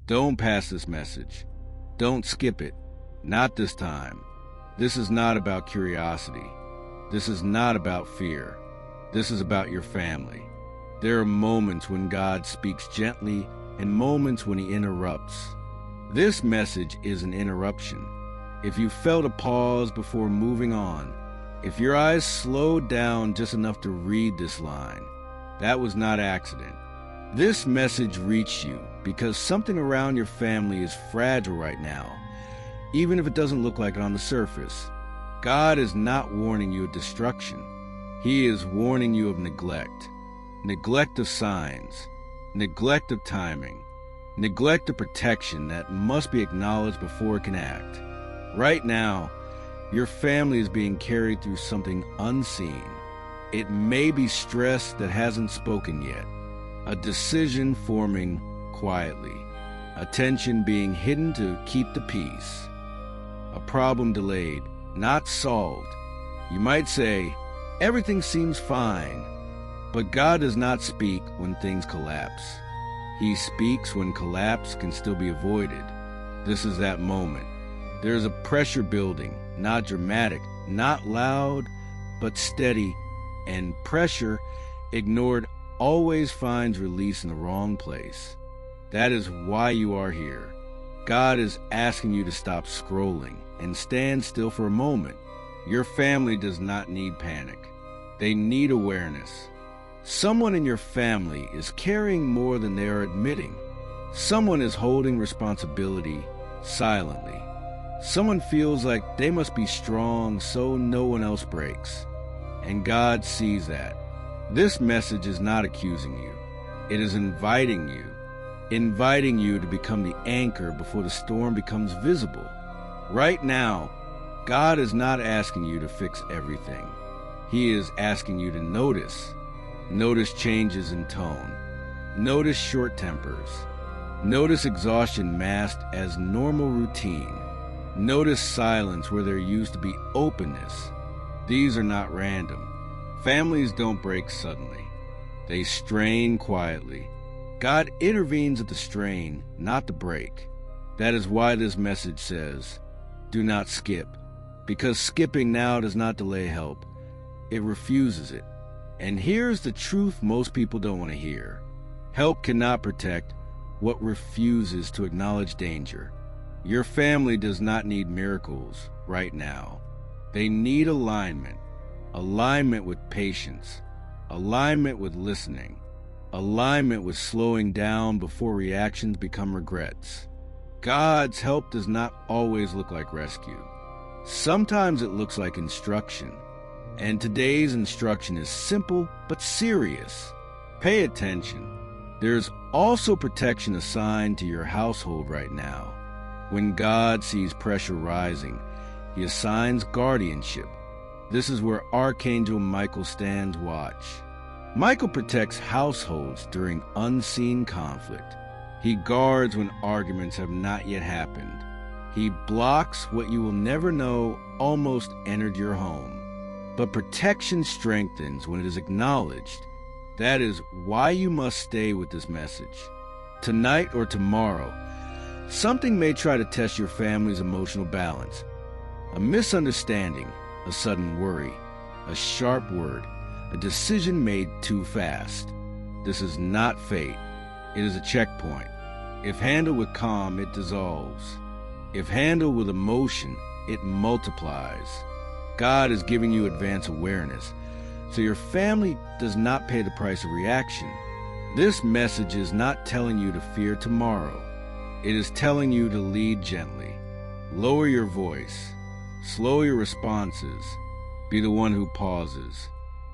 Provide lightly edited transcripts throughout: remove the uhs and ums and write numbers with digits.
Don't pass this message. Don't skip it. Not this time. This is not about curiosity. This is not about fear. This is about your family. There are moments when God speaks gently and moments when he interrupts. This message is an interruption. If you felt a pause before moving on, if your eyes slowed down just enough to read this line, that was not accident. This message reached you because something around your family is fragile right now, even if it doesn't look like it on the surface. God is not warning you of destruction. He is warning you of neglect. Neglect of signs, neglect of timing, neglect of protection that must be acknowledged before it can act. Right now, your family is being carried through something unseen. It may be stress that hasn't spoken yet, a decision forming quietly, a tension being hidden to keep the peace, a problem delayed, not solved. You might say, everything seems fine, but God does not speak when things collapse. He speaks when collapse can still be avoided. This is that moment. There is a pressure building, not dramatic, not loud, but steady, and pressure, ignored, always finds release in the wrong place. That is why you are here. God is asking you to stop scrolling and stand still for a moment. Your family does not need panic. They need awareness. Someone in your family is carrying more than they are admitting. Someone is holding responsibility silently. Someone feels like they must be strong so no one else breaks. And God sees that. This message is not accusing you. It is inviting you to become the anchor before the storm becomes visible. Right now, God is not asking you to fix everything. He is asking you to notice. Notice changes in tone. Notice short tempers. Notice exhaustion masked as normal routine. Notice silence where there used to be openness. These are not random. Families don't break suddenly. They strain quietly. God intervenes at the strain, not the break. That is why this message says, do not skip, because skipping now does not delay help. It refuses it. And here's the truth most people don't want to hear. Help cannot protect what refuses to acknowledge danger. Your family does not need miracles right now. They need alignment. Alignment with patience. Alignment with listening. Alignment with slowing down before reactions become regrets. God's help does not always look like rescue. Sometimes it looks like instruction. And today's instruction is simple but serious. Pay attention. There's also protection assigned to your household right now. When God sees pressure rising, he assigns guardianship. This is where Archangel Michael stands watch. Michael protects households during unseen conflict. He guards when arguments have not yet happened. He blocks what you will never know almost entered your home. But protection strengthens when it is acknowledged. That is why you must stay with this message. Tonight or tomorrow, something may try to test your family's emotional balance. A misunderstanding, a sudden worry, a sharp word, a decision made too fast. This is not fate. It is a checkpoint. If handled with calm, it dissolves. If handled with emotion, it multiplies. God is giving you advanced awareness, so your family does not pay the price of reaction. This message is not telling you to fear tomorrow. It is telling you to lead gently. Lower your voice. Slow your responses. Be the one who pauses.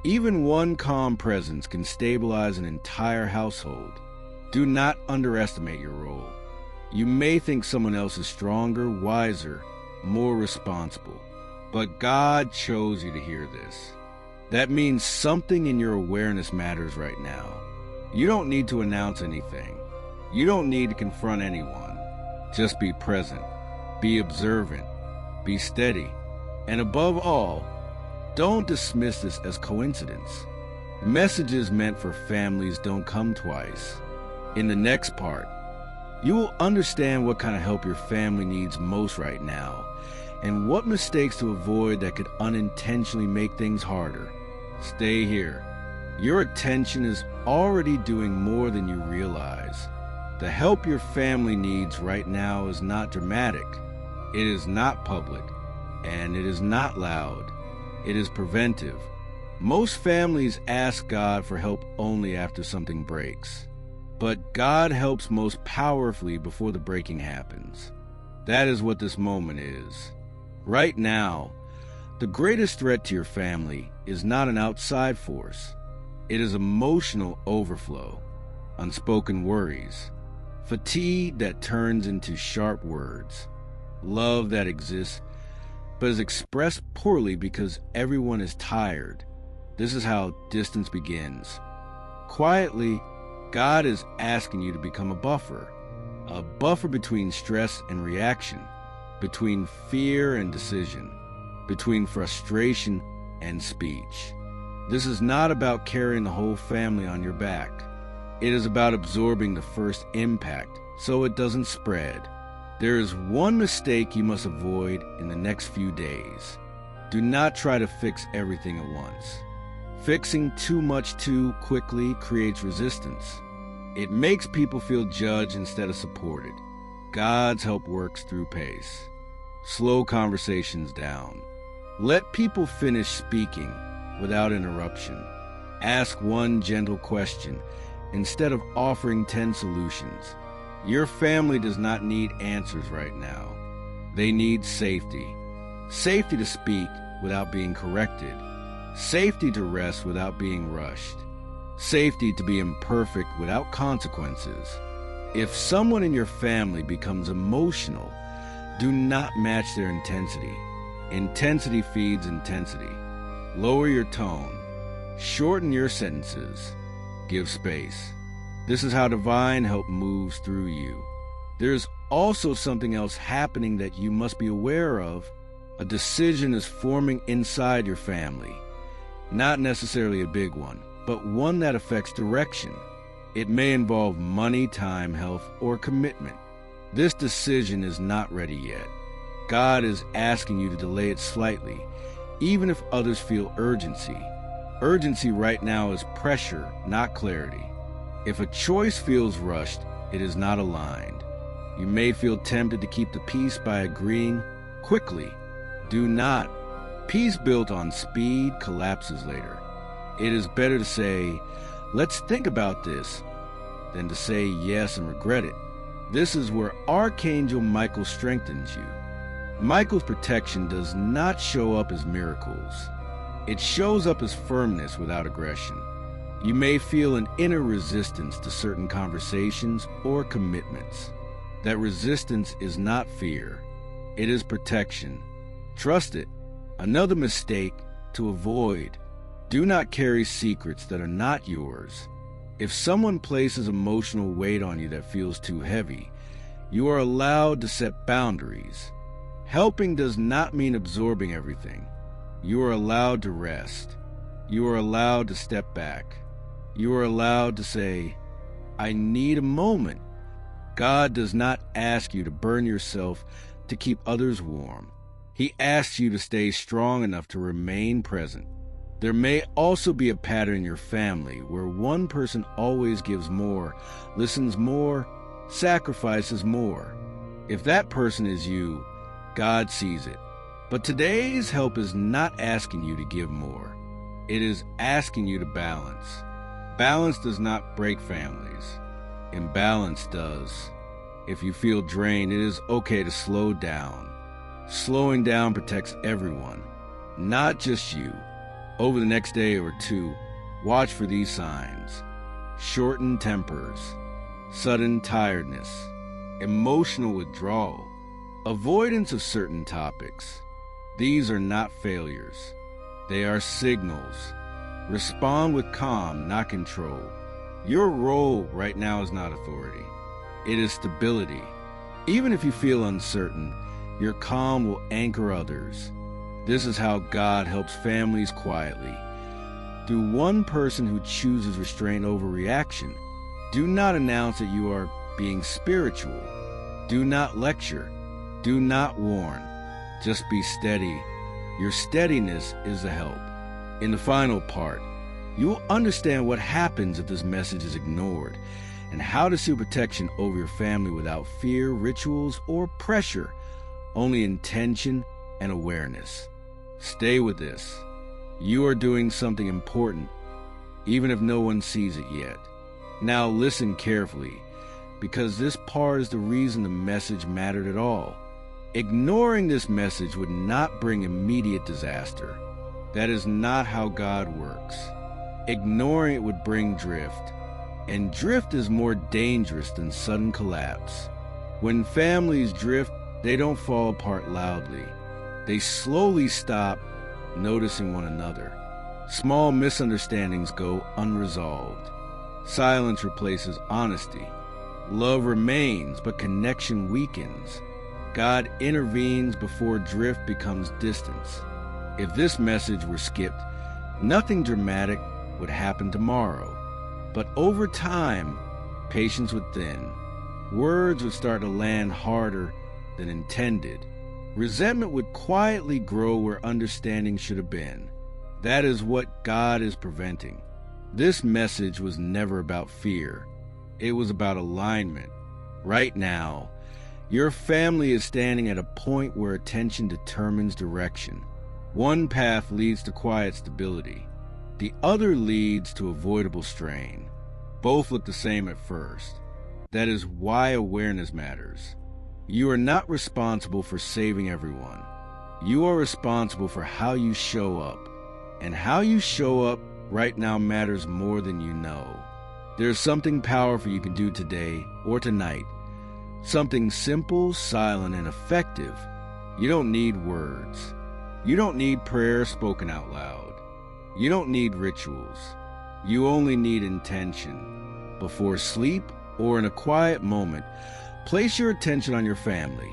Even one calm presence can stabilize an entire household. Do not underestimate your role. You may think someone else is stronger, wiser, more responsible. But God chose you to hear this. That means something in your awareness matters right now. You don't need to announce anything. You don't need to confront anyone. Just be present. Be observant. Be steady. And above all, don't dismiss this as coincidence. Messages meant for families don't come twice. In the next part, You will understand what kind of help your family needs most right now, and what mistakes to avoid that could unintentionally make things harder. Stay here. Your attention is already doing more than you realize. The help your family needs right now is not dramatic. It is not public, and it is not loud. It is preventive. Most families ask God for help only after something breaks. But God helps most powerfully before the breaking happens. That is what this moment is. Right now, the greatest threat to your family is not an outside force. It is emotional overflow, unspoken worries, fatigue that turns into sharp words, love that exists but is expressed poorly because everyone is tired. This is how distance begins. Quietly, God is asking you to become a buffer between stress and reaction, between fear and decision, between frustration and speech. This is not about carrying the whole family on your back. It is about absorbing the first impact so it doesn't spread. There is one mistake you must avoid in the next few days. Do not try to fix everything at once. Fixing too much too quickly creates resistance. It makes people feel judged instead of supported. God's help works through pace. Slow conversations down. Let people finish speaking without interruption. Ask one gentle question instead of offering 10 solutions. Your family does not need answers right now. They need safety. Safety to speak without being corrected. Safety to rest without being rushed. Safety to be imperfect without consequences. If someone in your family becomes emotional, do not match their intensity. Intensity feeds intensity. Lower your tone. Shorten your sentences. Give space. This is how divine help moves through you. There is also something else happening that you must be aware of. A decision is forming inside your family. Not necessarily a big one, but one that affects direction. It may involve money, time, health, or commitment. This decision is not ready yet. God is asking you to delay it slightly, even if others feel urgency. Urgency right now is pressure, not clarity. If a choice feels rushed, it is not aligned. You may feel tempted to keep the peace by agreeing quickly. Do not. Peace built on speed collapses later. It is better to say, let's think about this, than to say yes and regret it. This is where Archangel Michael strengthens you. Michael's protection does not show up as miracles. It shows up as firmness without aggression. You may feel an inner resistance to certain conversations or commitments. That resistance is not fear. It is protection. Trust it. Another mistake to avoid. Do not carry secrets that are not yours. If someone places emotional weight on you that feels too heavy, you are allowed to set boundaries. Helping does not mean absorbing everything. You are allowed to rest. You are allowed to step back. You are allowed to say, I need a moment. God does not ask you to burn yourself to keep others warm. He asks you to stay strong enough to remain present. There may also be a pattern in your family where one person always gives more, listens more, sacrifices more. If that person is you, God sees it. But today's help is not asking you to give more. It is asking you to balance. Balance does not break families. Imbalance does. If you feel drained, it is okay to slow down. Slowing down protects everyone, not just you. Over the next day or two, watch for these signs. Shortened tempers, sudden tiredness, emotional withdrawal, avoidance of certain topics. These are not failures. They are signals. Respond with calm, not control. Your role right now is not authority. It is stability. Even if you feel uncertain, your calm will anchor others. This is how God helps families quietly. Through one person who chooses restraint over reaction. Do not announce that you are being spiritual. Do not lecture. Do not warn. Just be steady. Your steadiness is a help. In the final part, you will understand what happens if this message is ignored and how to seek protection over your family without fear, rituals, or pressure, only intention and awareness. Stay with this. You are doing something important, even if no one sees it yet. Now listen carefully, because this part is the reason the message mattered at all. Ignoring this message would not bring immediate disaster. That is not how God works. Ignoring it would bring drift, and drift is more dangerous than sudden collapse. When families drift, they don't fall apart loudly. They slowly stop noticing one another. Small misunderstandings go unresolved. Silence replaces honesty. Love remains, but connection weakens. God intervenes before drift becomes distance. If this message were skipped, nothing dramatic would happen tomorrow. But over time, patience would thin. Words would start to land harder than intended. Resentment would quietly grow where understanding should have been. That is what God is preventing. This message was never about fear. It was about alignment. Right now, your family is standing at a point where attention determines direction. One path leads to quiet stability. The other leads to avoidable strain. Both look the same at first. That is why awareness matters. You are not responsible for saving everyone. You are responsible for how you show up. And how you show up right now matters more than you know. There's something powerful you can do today or tonight. Something simple, silent, and effective. You don't need words. You don't need prayer spoken out loud. You don't need rituals. You only need intention. Before sleep or in a quiet moment, place your attention on your family.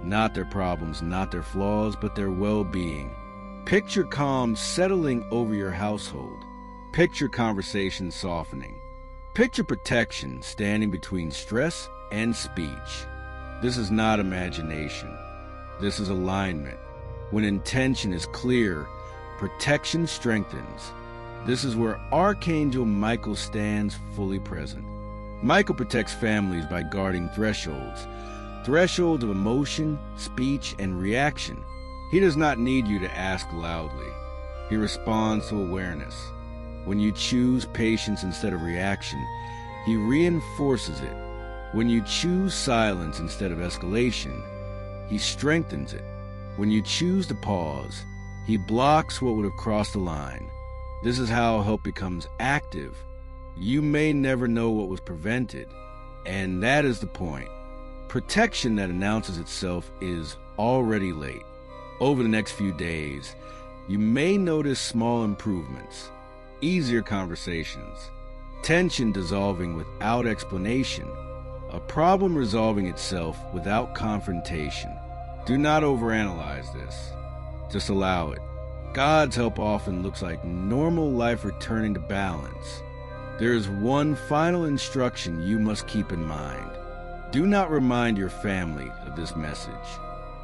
Not their problems, not their flaws, but their well-being. Picture calm settling over your household. Picture conversation softening. Picture protection standing between stress and speech. This is not imagination. This is alignment. When intention is clear, protection strengthens. This is where Archangel Michael stands fully present. Michael protects families by guarding thresholds of emotion, speech, and reaction. He does not need you to ask loudly. He responds to awareness. When you choose patience instead of reaction, he reinforces it. When you choose silence instead of escalation, he strengthens it. When you choose to pause, he blocks what would have crossed the line. This is how help becomes active. You may never know what was prevented, and that is the point. Protection that announces itself is already late. Over the next few days, you may notice small improvements, easier conversations, tension dissolving without explanation, a problem resolving itself without confrontation. Do not overanalyze this. Just allow it. God's help often looks like normal life returning to balance. There is one final instruction you must keep in mind. Do not remind your family of this message.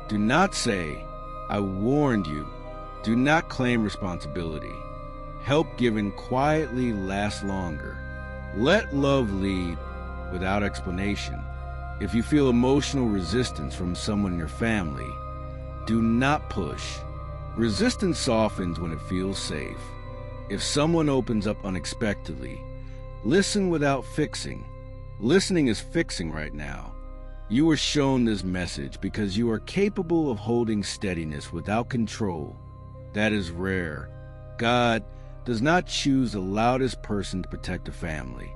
Do not say, "I warned you." Do not claim responsibility. Help given quietly lasts longer. Let love lead without explanation. If you feel emotional resistance from someone in your family, do not push. Resistance softens when it feels safe. If someone opens up unexpectedly, listen without fixing. Listening is fixing right now. You were shown this message because you are capable of holding steadiness without control. That is rare. God does not choose the loudest person to protect a family.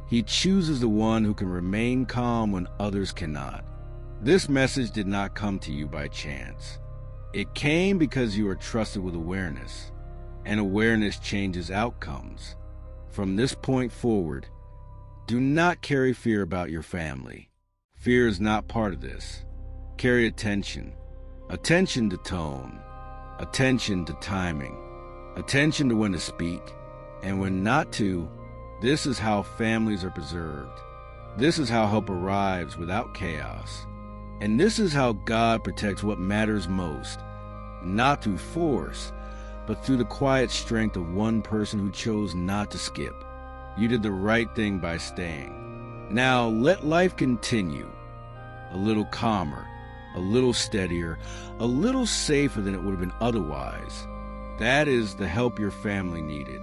He chooses the one who can remain calm when others cannot. This message did not come to you by chance. It came because you are trusted with awareness, and awareness changes outcomes. From this point forward, do not carry fear about your family. Fear is not part of this. Carry attention. Attention to tone. Attention to timing. Attention to when to speak and when not to. This is how families are preserved. This is how hope arrives without chaos. And this is how God protects what matters most, not through force, but through the quiet strength of one person who chose not to skip. You did the right thing by staying. Now let life continue. A little calmer, a little steadier, a little safer than it would have been otherwise. That is the help your family needed.